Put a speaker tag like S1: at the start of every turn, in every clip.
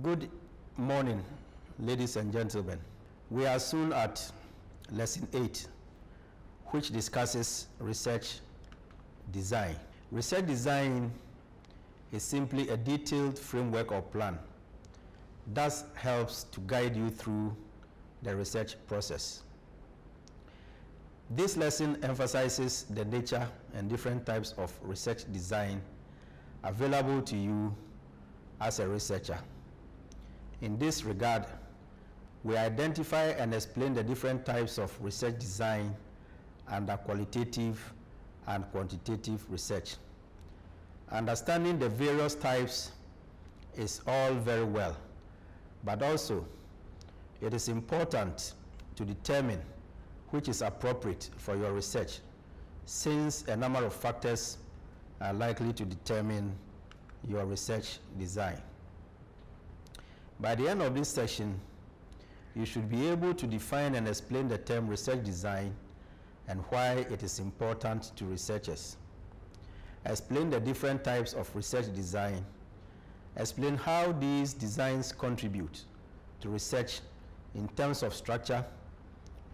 S1: Good morning, ladies and gentlemen. We are soon at lesson 8, which discusses research design. Research design is simply a detailed framework or plan that helps to guide you through the research process. This lesson emphasizes the nature and different types of research design available to you as a researcher. In this regard, we identify and explain the different types of research design under qualitative and quantitative research. Understanding the various types is all very well, but also it is important to determine which is appropriate for your research, since a number of factors are likely to determine your research design. By the end of this session, you should be able to define and explain the term research design and why it is important to researchers. Explain the different types of research design. Explain how these designs contribute to research in terms of structure,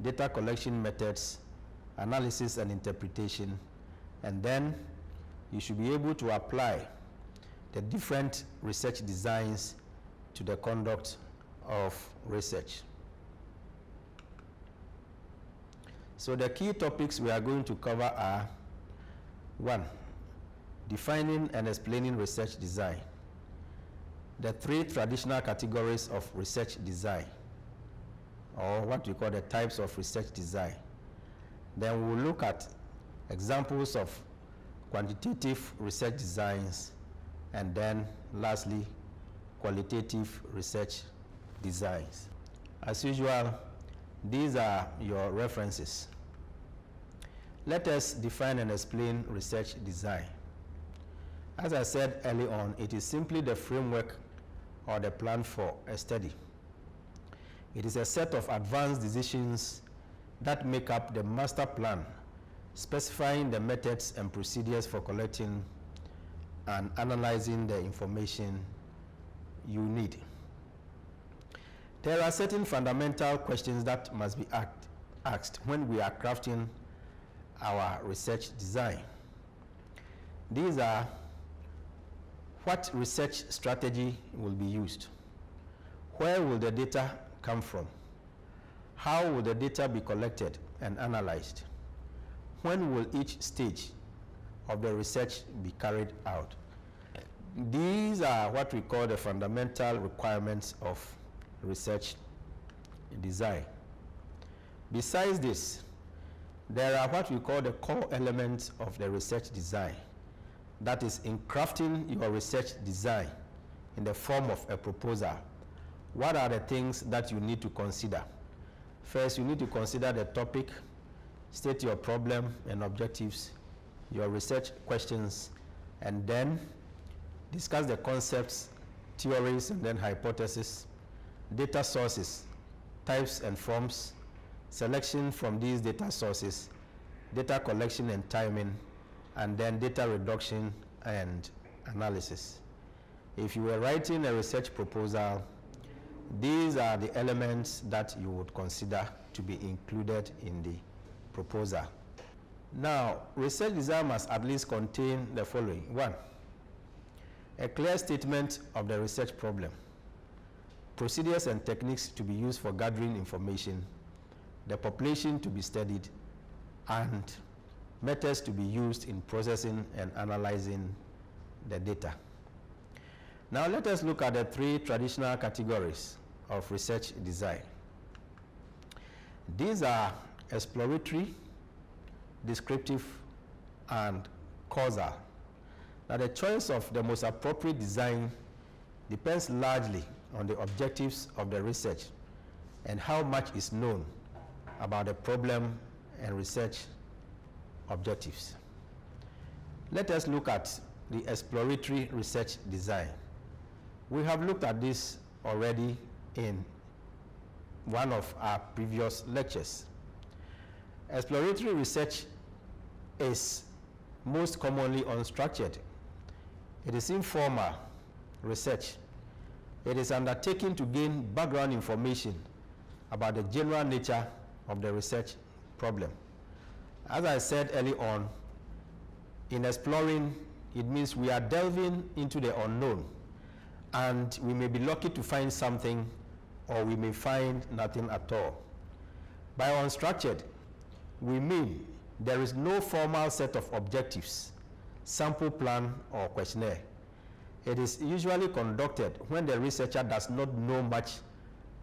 S1: data collection methods, analysis and interpretation, and then you should be able to apply the different research designs to the conduct of research. So the key topics we are going to cover are: 1. Defining and explaining research design. The 3 traditional categories of research design, or what we call the types of research design. Then we'll look at examples of quantitative research designs, and then lastly, qualitative research designs. As usual, these are your references. Let us define and explain research design. As I said early on, it is simply the framework or the plan for a study. It is a set of advanced decisions that make up the master plan, specifying the methods and procedures for collecting and analyzing the information you need. There are certain fundamental questions that must be asked when we are crafting our research design. These are: what research strategy will be used? Where will the data come from? How will the data be collected and analyzed? When will each stage of the research be carried out? These are what we call the fundamental requirements of research design. Besides this, there are what we call the core elements of the research design. That is, in crafting your research design in the form of a proposal, what are the things that you need to consider? First, you need to consider the topic, state your problem and objectives, your research questions, and then discuss the concepts, theories, and then hypotheses, data sources, types and forms, selection from these data sources, data collection and timing, and then data reduction and analysis. If you were writing a research proposal, these are the elements that you would consider to be included in the proposal. Now, research design must at least contain the following: 1. A clear statement of the research problem, procedures and techniques to be used for gathering information, the population to be studied, and methods to be used in processing and analyzing the data. Now let us look at the 3 traditional categories of research design. These are exploratory, descriptive, and causal. Now the choice of the most appropriate design depends largely on the objectives of the research and how much is known about the problem and research objectives. Let us look at the exploratory research design. We have looked at this already in one of our previous lectures. Exploratory research is most commonly unstructured. It is informal research It is undertaken to gain background information about the general nature of the research problem. As I said early on, in exploring, it means we are delving into the unknown, and we may be lucky to find something, or we may find nothing at all. By unstructured, we mean there is no formal set of objectives, sample plan, or questionnaire. It is usually conducted when the researcher does not know much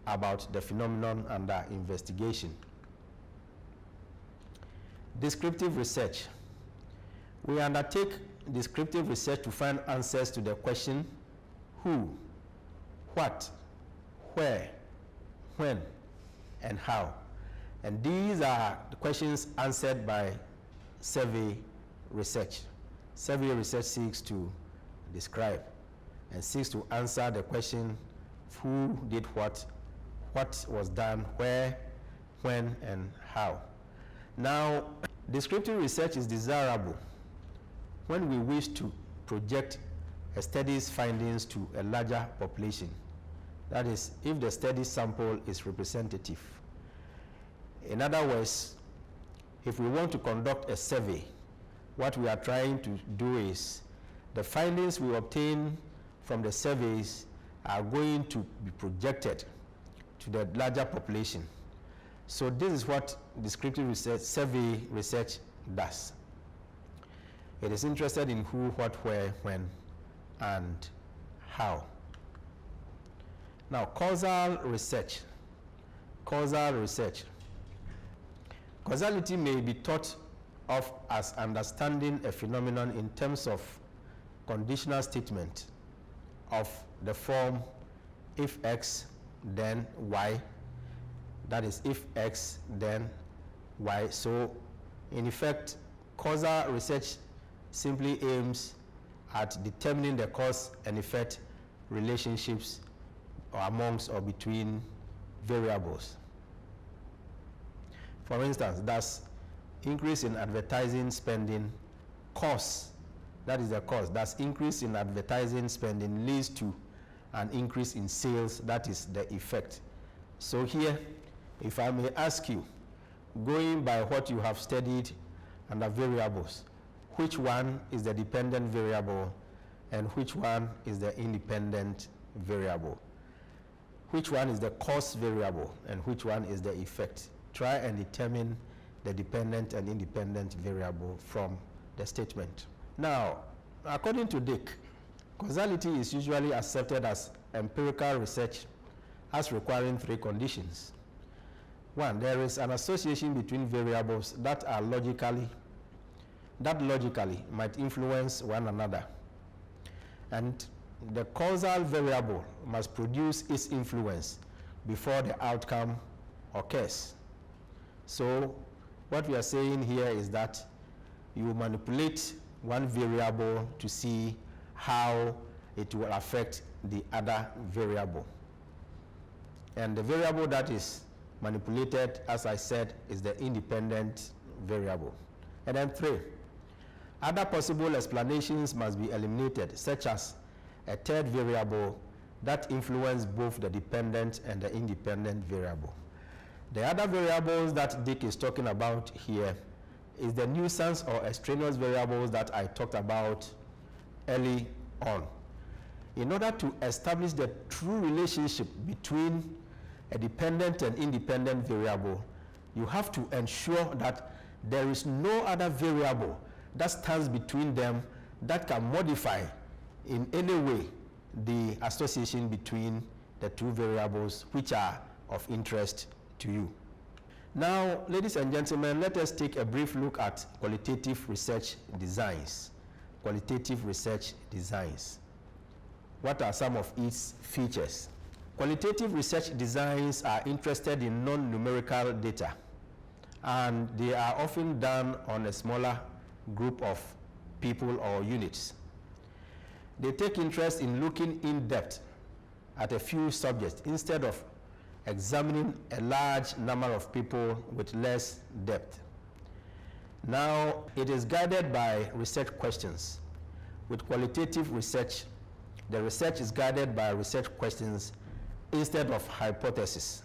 S1: about the phenomenon under investigation. Descriptive research. We undertake descriptive research to find answers to the question who, what, where, when, and how. And these are the questions answered by survey research. Survey research seeks to describe and seeks to answer the question who did what was done, where, when, and how. Now, descriptive research is desirable when we wish to project a study's findings to a larger population. That is, if the study sample is representative. In other words, if we want to conduct a survey, what we are trying to do is the findings we obtain from the surveys are going to be projected to the larger population. So this is what descriptive research, survey research does. It is interested in who, what, where, when, and how. Now, causal research. Causal research. Causality may be thought of as understanding a phenomenon in terms of conditional statement of the form if X, then Y. That is, if X, then Y. So, in effect, causal research simply aims at determining the cause and effect relationships amongst or between variables. For instance, does increase in advertising spending cause, that is the cause, does increase in advertising spending leads to an increase in sales, that is the effect. So here, if I may ask you, going by what you have studied under variables, which one is the dependent variable and which one is the independent variable? Which one is the cause variable and which one is the effect? Try and determine the dependent and independent variable from the statement. Now, according to Dick, causality is usually accepted as empirical research as requiring three conditions. One, there is an association between variables that logically might influence one another. And the causal variable must produce its influence before the outcome occurs. So what we are saying here is that you manipulate one variable to see how it will affect the other variable. And the variable that is manipulated, as I said, is the independent variable. And then three, other possible explanations must be eliminated, such as a third variable that influences both the dependent and the independent variable. The other variables that Dick is talking about here is the nuisance or extraneous variables that I talked about early on. In order to establish the true relationship between a dependent and independent variable, you have to ensure that there is no other variable that stands between them that can modify in any way the association between the two variables which are of interest to you. Now, ladies and gentlemen, let us take a brief look at qualitative research designs. Qualitative research designs. What are some of its features? Qualitative research designs are interested in non-numerical data, and they are often done on a smaller group of people or units. They take interest in looking in depth at a few subjects instead of examining a large number of people with less depth. Now, it is guided by research questions. With qualitative research, The research is guided by research questions instead of hypotheses.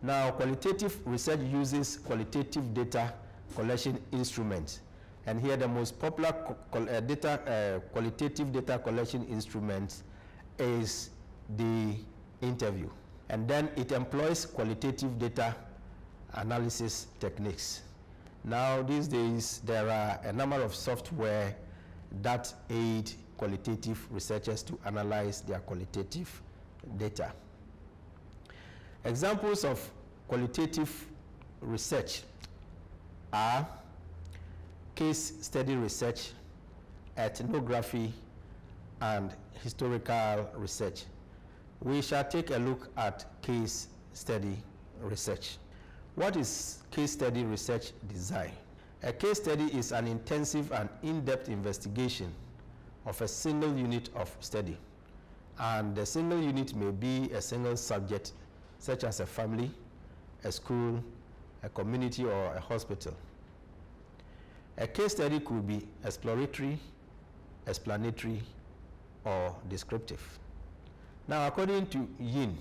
S1: Now, qualitative research uses qualitative data collection instruments. And here the most popular qualitative data collection instrument is the interview. And then it employs qualitative data analysis techniques. Now, these days, there are a number of software that aid qualitative researchers to analyze their qualitative data. Examples of qualitative research are case study research, ethnography, and historical research. We shall take a look at case study research. What is case study research design? A case study is an intensive and in-depth investigation of a single unit of study. And the single unit may be a single subject, such as a family, a school, a community, or a hospital. A case study could be exploratory, explanatory, or descriptive. Now, according to Yin,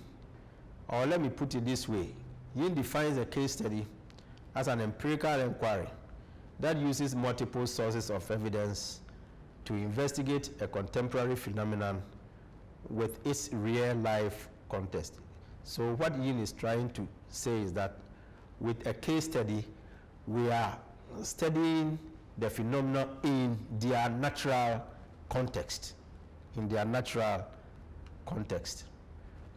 S1: or let me put it this way, Yin defines a case study as an empirical inquiry that uses multiple sources of evidence to investigate a contemporary phenomenon with its real-life context. So what Yin is trying to say is that with a case study, we are studying the phenomena in their natural context.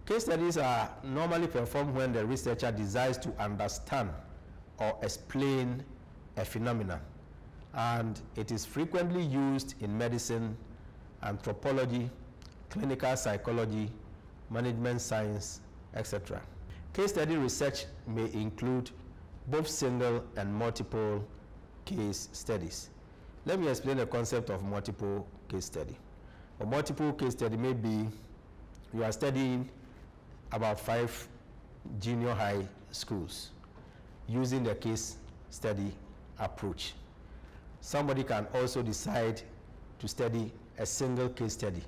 S1: Case studies are normally performed when the researcher desires to understand or explain a phenomenon, and it is frequently used in medicine, anthropology, clinical psychology, management science, etc. Case study research may include both single and multiple case studies. Let me explain the concept of multiple case study. A multiple case study may be you are studying about 5 junior high schools using the case study approach. Somebody can also decide to study a single case study.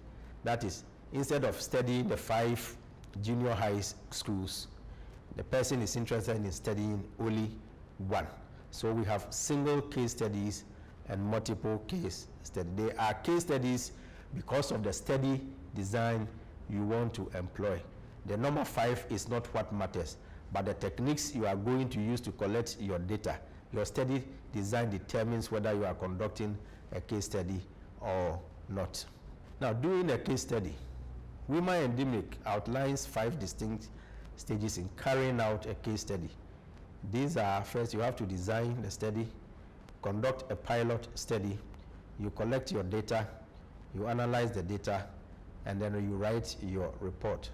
S1: That is, instead of studying the 5 junior high schools, the person is interested in studying only one. So we have single case studies and multiple case studies. They are case studies because of the study design you want to employ. The number 5 is not what matters, but the techniques you are going to use to collect your data. Your study design determines whether you are conducting a case study or not. Now, doing a case study, Wimmer and Dimmick outlines 5 distinct stages in carrying out a case study. These are: first, you have to design the study, conduct a pilot study, you collect your data, you analyze the data, and then you write your report.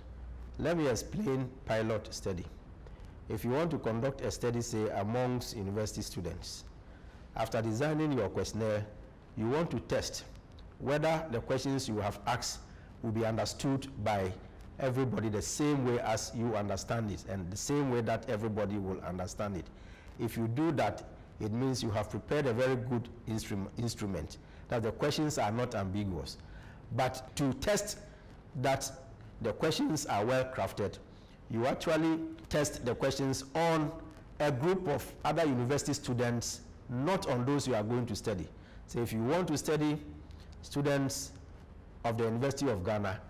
S1: Let me explain pilot study. If you want to conduct a study, say, amongst university students, after designing your questionnaire, you want to test whether the questions you have asked will be understood by everybody the same way as you understand it, and the same way that everybody will understand it. If you do that, it means you have prepared a very good instrument, that the questions are not ambiguous. But to test that the questions are well crafted, you actually test the questions on a group of other university students, not on those you are going to study. So if you want to study students of the University of Ghana,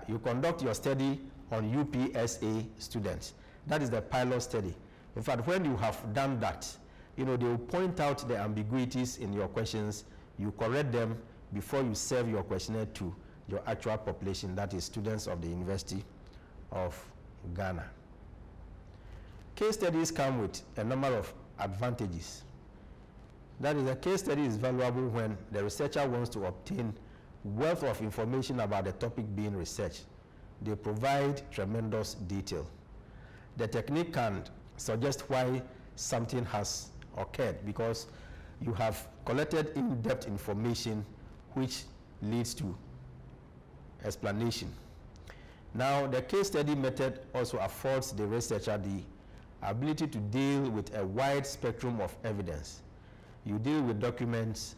S1: you conduct your study on UPSA students. That is the pilot study. In fact, when you have done that, they will point out the ambiguities in your questions. You correct them before you serve your questionnaire to your actual population, that is students of the University of Ghana. Case studies come with a number of advantages. That is, a case study is valuable when the researcher wants to obtain wealth of information about the topic being researched. They provide tremendous detail. The technique can suggest why something has occurred because you have collected in-depth information which leads to explanation. Now, the case study method also affords the researcher the ability to deal with a wide spectrum of evidence. You deal with documents,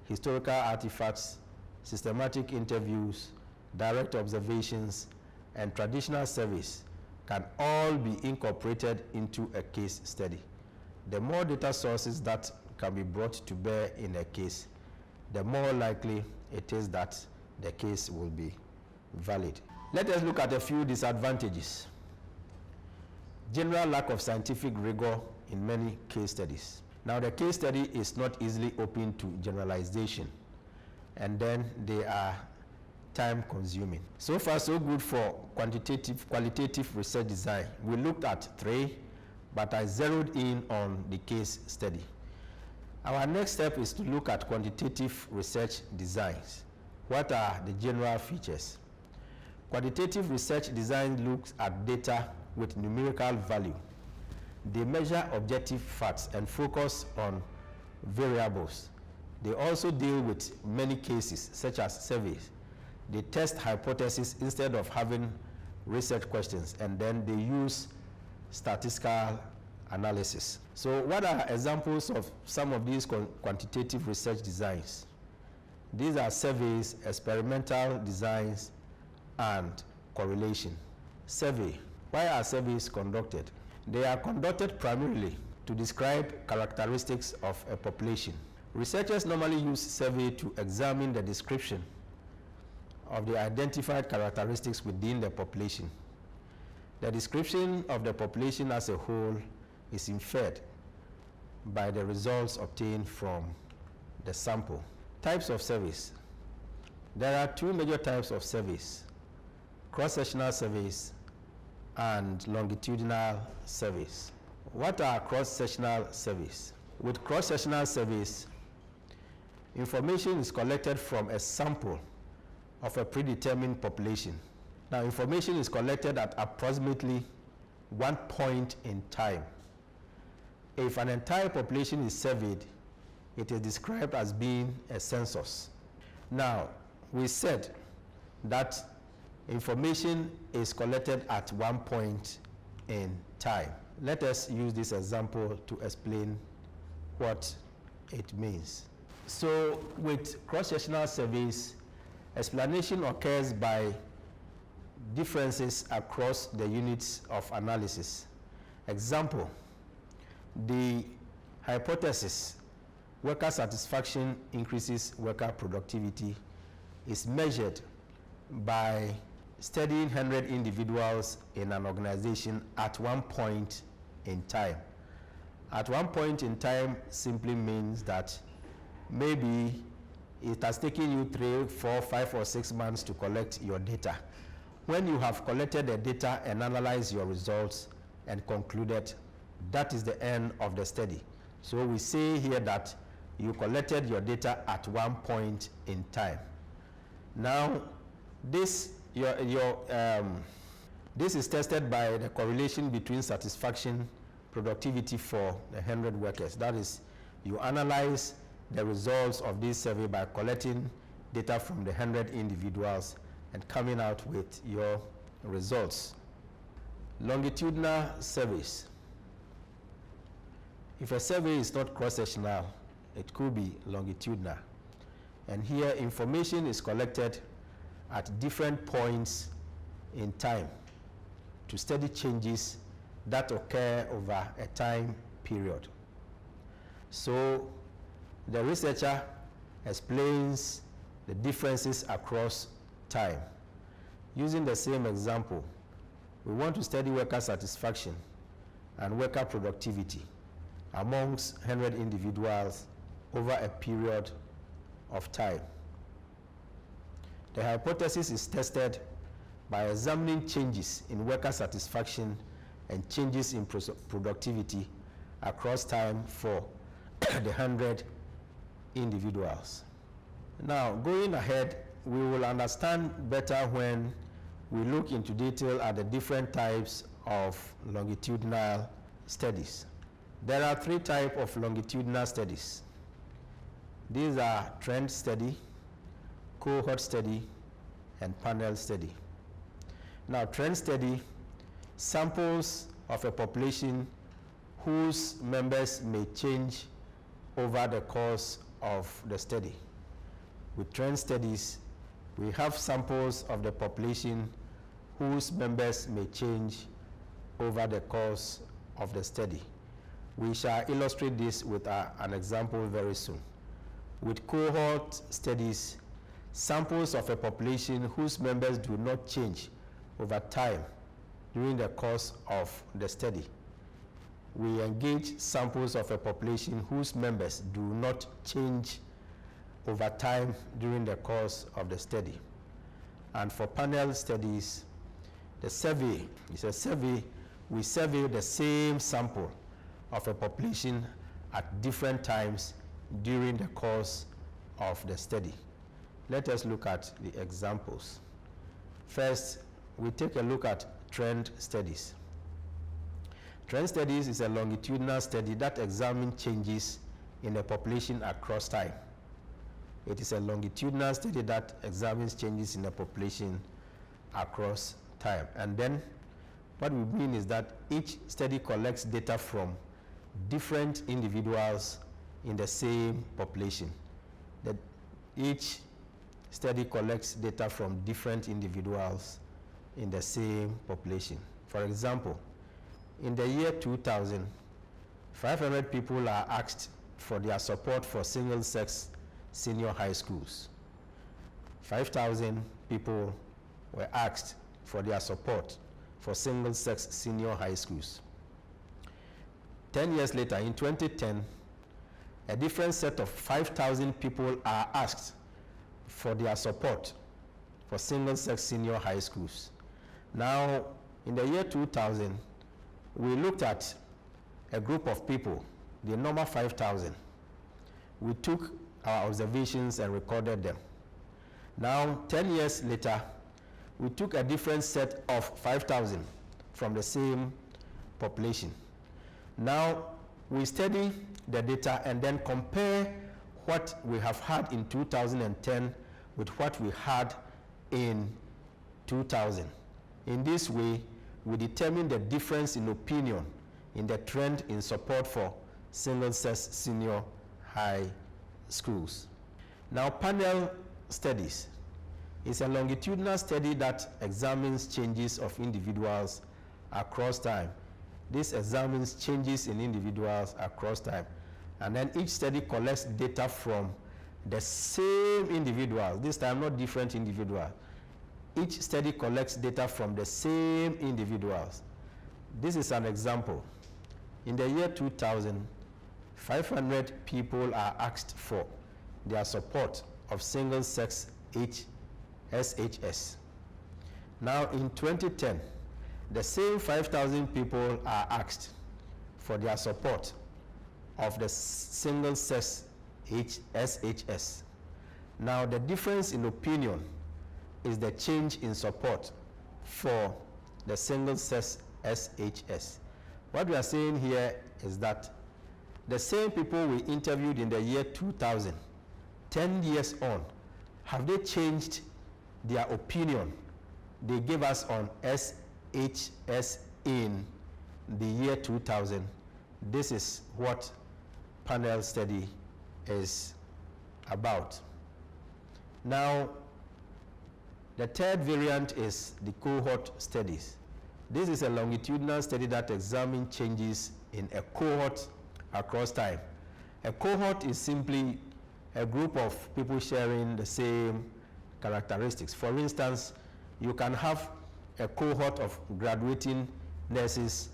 S1: historical artifacts, systematic interviews, direct observations, and traditional surveys can all be incorporated into a case study. The more data sources that can be brought to bear in a case, the more likely it is that the case will be valid. Let us look at a few disadvantages. General lack of scientific rigor in many case studies. Now, the case study is not easily open to generalization, and then they are time consuming. So far, so good for qualitative research design. We looked at 3, but I zeroed in on the case study. Our next step is to look at quantitative research designs. What are the general features? Quantitative research design looks at data with numerical value. They measure objective facts and focus on variables. They also deal with many cases, such as surveys. They test hypotheses instead of having research questions, and then they use statistical analysis. So what are examples of some of these quantitative research designs? These are surveys, experimental designs, and correlation. Survey. Why are surveys conducted? They are conducted primarily to describe characteristics of a population. Researchers normally use survey to examine the description of the identified characteristics within the population. The description of the population as a whole is inferred by the results obtained from the sample. Types of surveys. There are 2 major types of surveys: cross-sectional surveys and longitudinal surveys. What are cross-sectional surveys? With cross-sectional surveys, information is collected from a sample of a predetermined population. Now, information is collected at approximately one point in time. If an entire population is surveyed, it is described as being a census. Now, we said that information is collected at one point in time. Let us use this example to explain what it means. So, with cross-sectional surveys, explanation occurs by differences across the units of analysis. Example, the hypothesis, worker satisfaction increases worker productivity, is measured by studying 100 individuals in an organization at one point in time. At one point in time simply means that maybe it has taken you 3, 4, 5, or 6 months to collect your data. When you have collected the data and analyzed your results and concluded, that is the end of the study. So we say here that you collected your data at one point in time. Now, this is tested by the correlation between satisfaction, productivity for the 100 workers. That is, you analyze the results of this survey by collecting data from the 100 individuals and coming out with your results. Longitudinal surveys. If a survey is not cross-sectional, it could be longitudinal. And here, information is collected at different points in time to study changes that occur over a time period. So, the researcher explains the differences across time. Using the same example, we want to study worker satisfaction and worker productivity amongst 100 individuals over a period of time. The hypothesis is tested by examining changes in worker satisfaction and changes in productivity across time for the 100 individuals. Now, going ahead, we will understand better when we look into detail at the different types of longitudinal studies. There are 3 types of longitudinal studies. These are trend study, cohort study, and panel study. Now, trend study, samples of a population whose members may change over the course of the study. With trend studies, we have samples of the population whose members may change over the course of the study. We shall illustrate this with an example very soon. With cohort studies, samples of a population whose members do not change over time during the course of the study. We engage samples of a population whose members do not change over time during the course of the study. And for panel studies, the survey is a survey. We survey the same sample of a population at different times during the course of the study. Let us look at the examples. First, we take a look at trend studies. Trend studies is a longitudinal study that examines changes in a population across time. It is a longitudinal study that examines changes in a population across time. And then what we mean is that each study collects data from different individuals in the same population. That each study collects data from different individuals in the same population. For example, in the year 2000, 500 people are asked for their support for single-sex senior high schools. 5,000 people were asked for their support for single-sex senior high schools. 10 years later, in 2010, a different set of 5,000 people are asked for their support for single-sex senior high schools. Now, in the year 2000, we looked at a group of people, the number 5,000. We took our observations and recorded them. Now, 10 years later, we took a different set of 5,000 from the same population. Now, we study the data and then compare what we have had in 2010 with what we had in 2000. In this way, we determine the difference in opinion in the trend in support for single-sex senior high schools. Now, panel studies is a longitudinal study that examines changes of individuals across time. This examines changes in individuals across time. And then each study collects data from the same individual, this time not different individuals. Each study collects data from the same individuals. This is an example. In the year 2000, 500 people are asked for their support of single-sex SHS. Now, in 2010, the same 5,000 people are asked for their support of the single-sex SHS. Now, the difference in opinion is the change in support for the single-sex SHS. What we are saying here is that the same people we interviewed in the year 2000, 10 years on, have they changed their opinion they gave us on SHS in the year 2000? This is what panel study is about. Now, the third variant is the cohort studies. This is a longitudinal study that examines changes in a cohort across time. A cohort is simply a group of people sharing the same characteristics. For instance, you can have a cohort of graduating nurses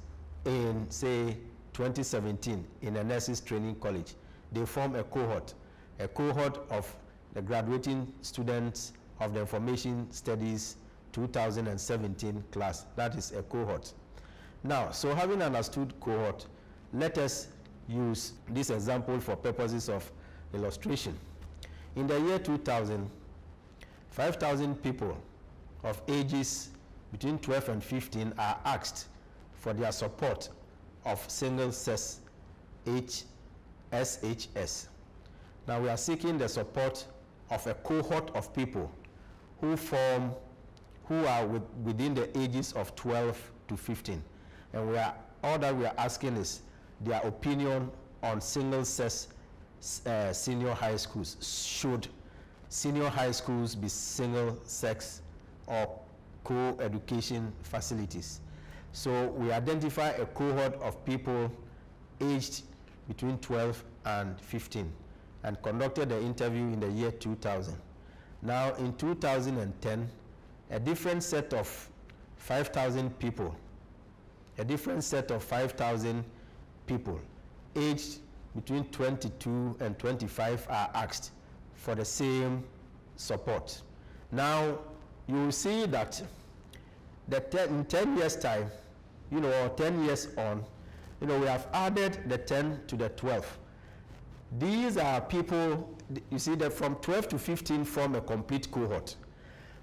S1: in, say, 2017 in a nurses training college. They form a cohort of the graduating students of the Information Studies 2017 class. That is a cohort. Now, so having understood cohort, let us use this example for purposes of illustration. In the year 2000, 5,000 people of ages between 12 and 15 are asked for their support of single-sex SHS. Now, we are seeking the support of a cohort of people who are within the ages of 12 to 15. And all that we are asking is their opinion on single-sex senior high schools. Should senior high schools be single-sex or co-education facilities. So we identify a cohort of people aged between 12 and 15 and conducted the interview in the year 2000. Now in 2010, a different set of 5,000 people, aged between 22 and 25 are asked for the same support. Now you will see that in 10 years time, or 10 years on, we have added the 10 to the 12. These are people, you see that from 12 to 15 form a complete cohort.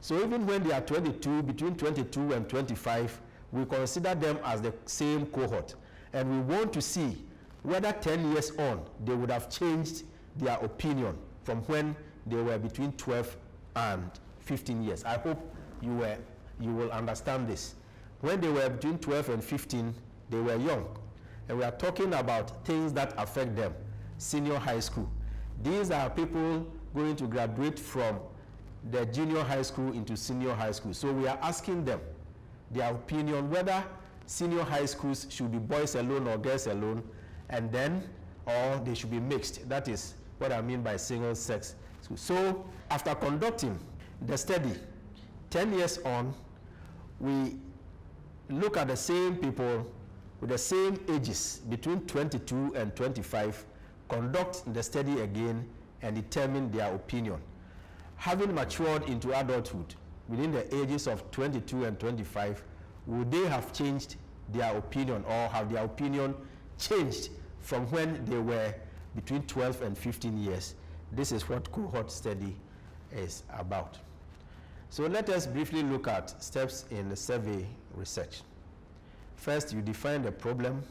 S1: So even when they are 22, between 22 and 25, we consider them as the same cohort. And we want to see whether 10 years on, they would have changed their opinion from when they were between 12 and 15 years. I hope you will understand this. When they were between 12 and 15, they were young. And we are talking about things that affect them. Senior high school. These are people going to graduate from the junior high school into senior high school. So we are asking them their opinion whether senior high schools should be boys alone or girls alone, and then, or they should be mixed. That is what I mean by single sex school. So after conducting the study, 10 years on, we look at the same people with the same ages between 22 and 25, conduct the study again and determine their opinion. Having matured into adulthood within the ages of 22 and 25, would they have changed their opinion, or have their opinion changed from when they were between 12 and 15 years? This is what cohort study is about. So let us briefly look at steps in the survey research. First, you define the problem,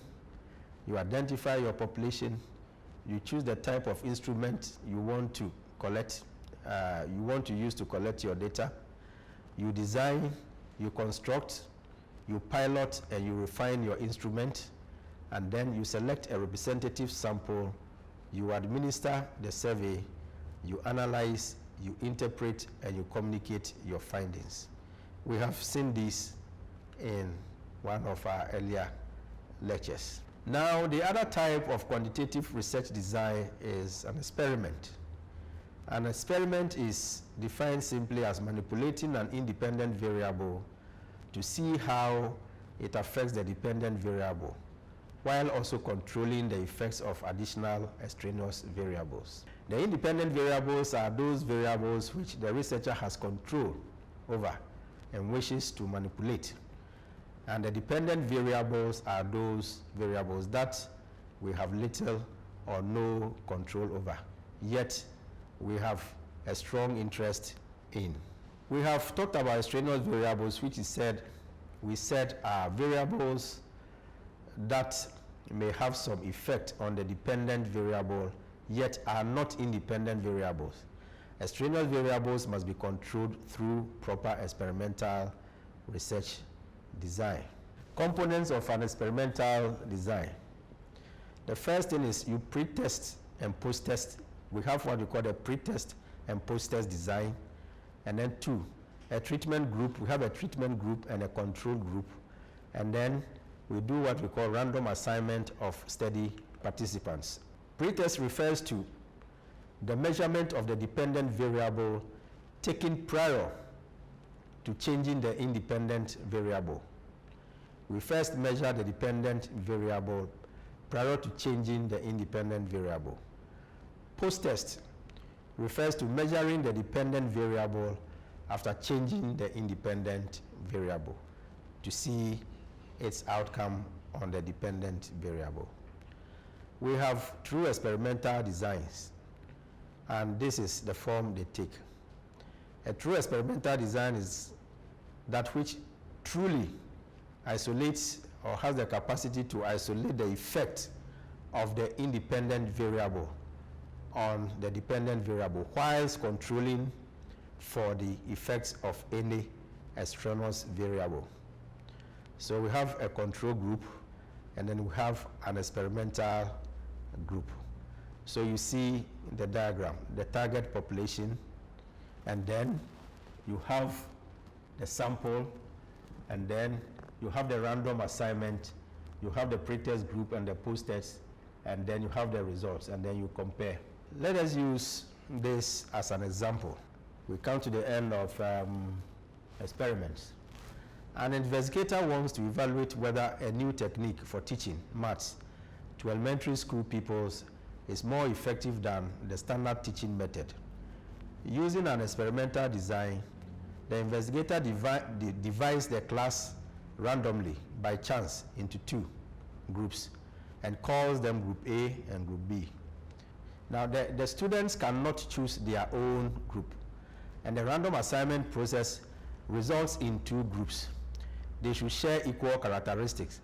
S1: you identify your population, you choose the type of instrument you want to collect, you want to use to collect your data, you design, you construct, you pilot, and you refine your instrument, and then you select a representative sample, you administer the survey, you analyze, you interpret, and you communicate your findings. We have seen this in one of our earlier lectures. Now, the other type of quantitative research design is an experiment. An experiment is defined simply as manipulating an independent variable to see how it affects the dependent variable, while also controlling the effects of additional extraneous variables. The independent variables are those variables which the researcher has control over and wishes to manipulate. And the dependent variables are those variables that we have little or no control over, yet we have a strong interest in. We have talked about extraneous variables, which we said are variables that may have some effect on the dependent variable, yet are not independent variables. Extraneous variables must be controlled through proper experimental research design. Components of an experimental design. The first thing is you pre-test and post-test. We have what we call a pre-test and post-test design. And then two, a treatment group. We have a treatment group and a control group. And then we do what we call random assignment of study participants. Pre-test refers to the measurement of the dependent variable taken prior to changing the independent variable. We first measure the dependent variable prior to changing the independent variable. Post-test refers to measuring the dependent variable after changing the independent variable to see its outcome on the dependent variable. We have true experimental designs, and this is the form they take. A true experimental design is that which truly isolates or has the capacity to isolate the effect of the independent variable on the dependent variable, whilst controlling for the effects of any extraneous variable. So we have a control group, and then we have an experimental group. So you see the diagram, the target population, And then you have the sample, and then you have the random assignment, you have the pretest group and the post-test, and then you have the results, and then you compare. Let us use this as an example. We come to the end of experiments. An investigator wants to evaluate whether a new technique for teaching maths to elementary school pupils is more effective than the standard teaching method. Using an experimental design, the investigator divides the class randomly by chance into two groups and calls them Group A and Group B. Now, the students cannot choose their own group, and the random assignment process results in two groups. They should share equal characteristics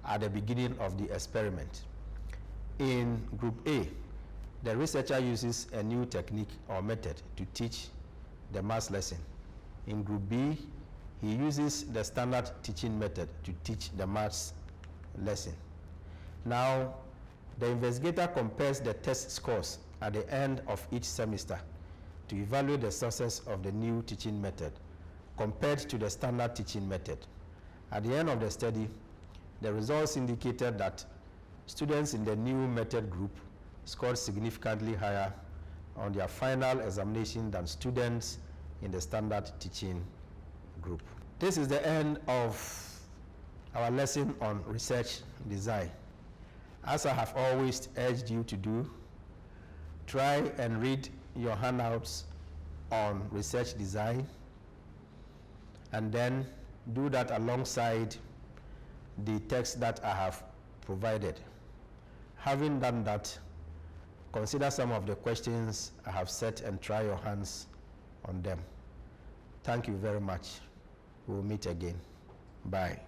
S1: at the beginning of the experiment. In Group A, the researcher uses a new technique or method to teach the maths lesson. In Group B, he uses the standard teaching method to teach the maths lesson. Now, the investigator compares the test scores at the end of each semester to evaluate the success of the new teaching method compared to the standard teaching method. At the end of the study, the results indicated that students in the new method group scored significantly higher on their final examination than students in the standard teaching group. This is the end of our lesson on research design. As I have always urged you to do, try and read your handouts on research design, and then do that alongside the text that I have provided. Having done that, consider some of the questions I have set and try your hands on them. Thank you very much. We'll meet again. Bye.